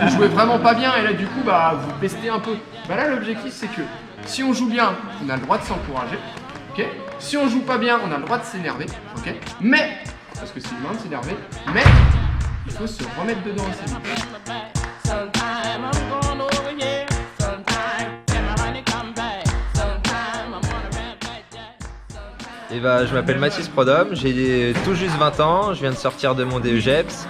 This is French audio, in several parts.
vous jouez vraiment pas bien et là du coup vous pestez un peu. Là l'objectif c'est que si on joue bien, on a le droit de s'encourager, ok. Si on joue pas bien, on a le droit de s'énerver, ok. Mais, parce que c'est humain de s'énerver, mais il faut se remettre dedans assez vite. Et je m'appelle Mathis Prodhomme, j'ai tout juste 20 ans, je viens de sortir de mon DEGEPS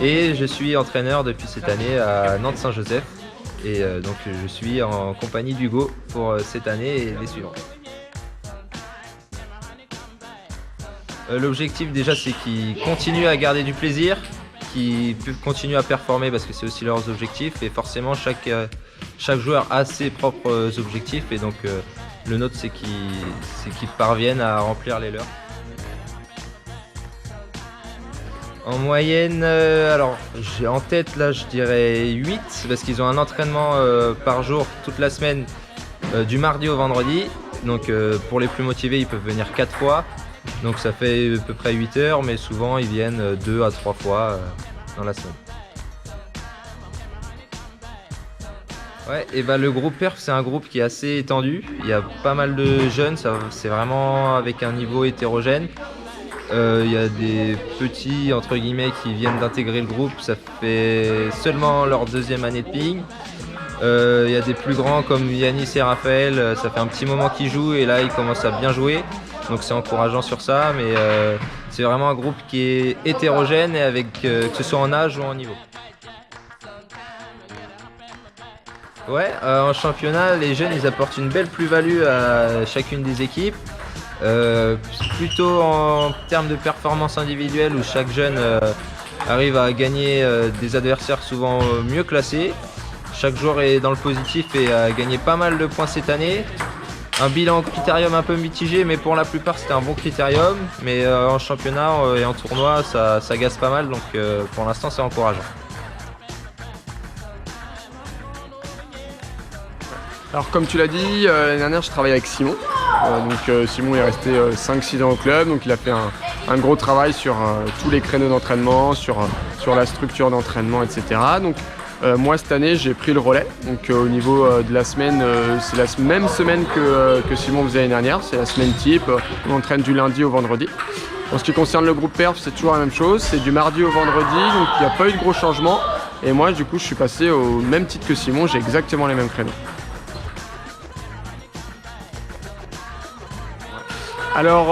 et je suis entraîneur depuis cette année à Nantes-Saint-Joseph. Et donc je suis en compagnie d'Hugo pour cette année et les suivantes. L'objectif déjà c'est qu'ils continuent à garder du plaisir, qu'ils continuent à performer parce que c'est aussi leurs objectifs et forcément chaque joueur a ses propres objectifs et donc le nôtre c'est qu'ils parviennent à remplir les leurs. En moyenne, alors j'ai en tête là je dirais 8 parce qu'ils ont un entraînement par jour toute la semaine du mardi au vendredi. Donc pour les plus motivés ils peuvent venir 4 fois. Donc ça fait à peu près 8 heures mais souvent ils viennent 2 à 3 fois dans la semaine. Ouais, et le groupe Perf c'est un groupe qui est assez étendu. Il y a pas mal de jeunes, c'est vraiment avec un niveau hétérogène. Il y a des petits entre guillemets qui viennent d'intégrer le groupe, ça fait seulement leur 2e année de ping. Il y a des plus grands comme Yanis et Raphaël, ça fait un petit moment qu'ils jouent et là ils commencent à bien jouer. Donc c'est encourageant sur ça, mais c'est vraiment un groupe qui est hétérogène et avec que ce soit en âge ou en niveau. Ouais, en championnat, les jeunes ils apportent une belle plus-value à chacune des équipes. Plutôt en termes de performance individuelle où chaque jeune arrive à gagner des adversaires souvent mieux classés. Chaque joueur est dans le positif et a gagné pas mal de points cette année. Un bilan critérium un peu mitigé mais pour la plupart c'était un bon critérium. Mais en championnat et en tournoi ça gasse pas mal donc pour l'instant c'est encourageant. Alors comme tu l'as dit, l'année dernière je travaillais avec Simon. Simon est resté 5-6 ans au club, donc il a fait un gros travail sur tous les créneaux d'entraînement, sur la structure d'entraînement, etc. Donc moi cette année j'ai pris le relais. Donc au niveau de la semaine, c'est la même semaine que Simon faisait l'année dernière, c'est la semaine type, on entraîne du lundi au vendredi. En ce qui concerne le groupe Perf, c'est toujours la même chose, c'est du mardi au vendredi, donc il n'y a pas eu de gros changements. Et moi du coup je suis passé au même titre que Simon, j'ai exactement les mêmes créneaux. Alors,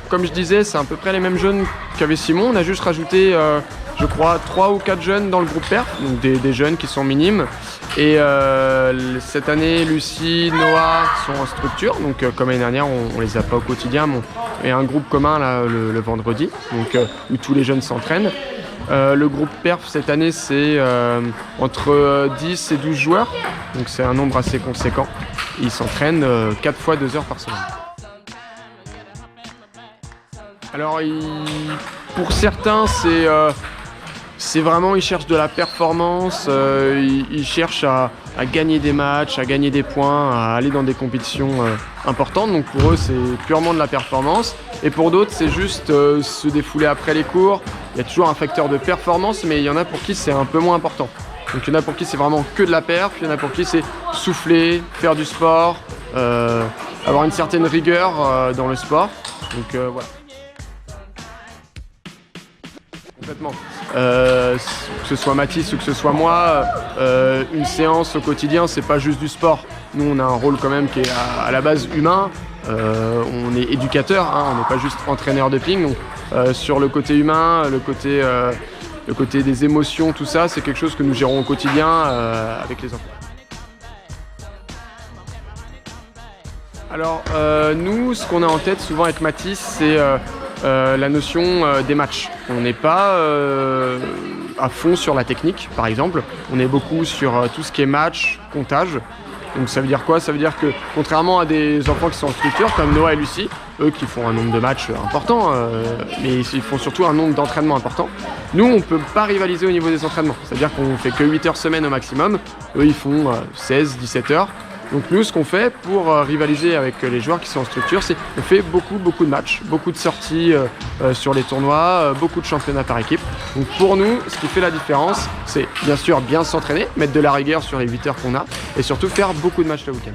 comme je disais, c'est à peu près les mêmes jeunes qu'avait Simon. On a juste rajouté, je crois, 3 ou 4 jeunes dans le groupe Perf, donc des jeunes qui sont minimes. Et cette année, Lucie, Noah sont en structure. Donc, comme l'année dernière, on les a pas au quotidien, mais il y a un groupe commun là, le vendredi, donc, où tous les jeunes s'entraînent. Le groupe Perf cette année, c'est entre 10 et 12 joueurs, donc c'est un nombre assez conséquent. Ils s'entraînent 4 fois 2 heures par semaine. Alors, pour certains, c'est vraiment, ils cherchent de la performance, ils cherchent à gagner des matchs, à gagner des points, à aller dans des compétitions importantes. Donc pour eux, c'est purement de la performance. Et pour d'autres, c'est juste se défouler après les cours. Il y a toujours un facteur de performance, mais il y en a pour qui c'est un peu moins important. Donc il y en a pour qui c'est vraiment que de la perf, il y en a pour qui c'est souffler, faire du sport, avoir une certaine rigueur dans le sport. Donc voilà. Complètement. Que ce soit Mathis ou que ce soit moi, une séance au quotidien, c'est pas juste du sport. Nous, on a un rôle quand même qui est à la base humain. On est éducateur, on n'est pas juste entraîneur de ping. Donc, sur le côté humain, le côté des émotions, tout ça, c'est quelque chose que nous gérons au quotidien avec les enfants. Alors, nous, ce qu'on a en tête souvent avec Mathis, c'est la notion des matchs. On n'est pas à fond sur la technique, par exemple. On est beaucoup sur tout ce qui est match, comptage. Donc ça veut dire quoi? Ça veut dire que contrairement à des enfants qui sont en structure comme Noah et Lucie, eux qui font un nombre de matchs important, mais ils font surtout un nombre d'entraînements important. Nous, on ne peut pas rivaliser au niveau des entraînements. C'est-à-dire qu'on fait que 8 heures semaine au maximum. Eux, ils font 16, 17 heures. Donc nous, ce qu'on fait pour rivaliser avec les joueurs qui sont en structure, c'est qu'on fait beaucoup de matchs, beaucoup de sorties sur les tournois, beaucoup de championnats par équipe. Donc pour nous, ce qui fait la différence, c'est bien sûr bien s'entraîner, mettre de la rigueur sur les 8 heures qu'on a, et surtout faire beaucoup de matchs le week-end.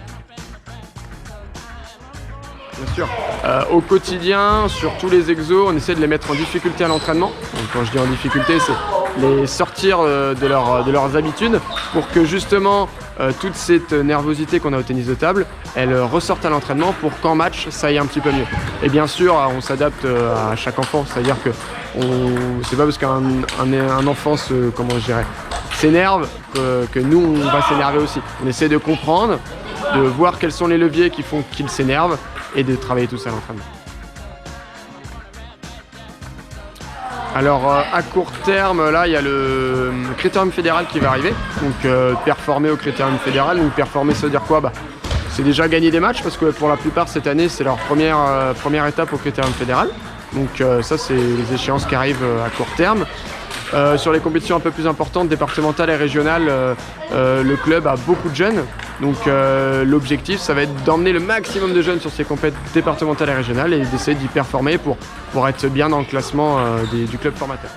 Bien sûr. Au quotidien, sur tous les exos, on essaie de les mettre en difficulté à l'entraînement. Donc, quand je dis en difficulté, c'est les sortir de leurs habitudes pour que justement toute cette nervosité qu'on a au tennis de table, elle ressorte à l'entraînement pour qu'en match, ça aille un petit peu mieux. Et bien sûr, on s'adapte à chaque enfant, c'est-à-dire que c'est pas parce qu'un enfant s'énerve que nous, on va s'énerver aussi. On essaie de comprendre, de voir quels sont les leviers qui font qu'il s'énerve, et de travailler tout ça à l'entraînement. Alors à court terme, là il y a le critérium fédéral qui va arriver. Donc performer au critérium fédéral. Donc performer, ça veut dire quoi? C'est déjà gagner des matchs parce que pour la plupart cette année c'est leur première étape au critérium fédéral. Donc ça c'est les échéances qui arrivent à court terme. Sur les compétitions un peu plus importantes, départementales et régionales, le club a beaucoup de jeunes. Donc l'objectif, ça va être d'emmener le maximum de jeunes sur ces compétitions départementales et régionales et d'essayer d'y performer pour être bien dans le classement du club formateur.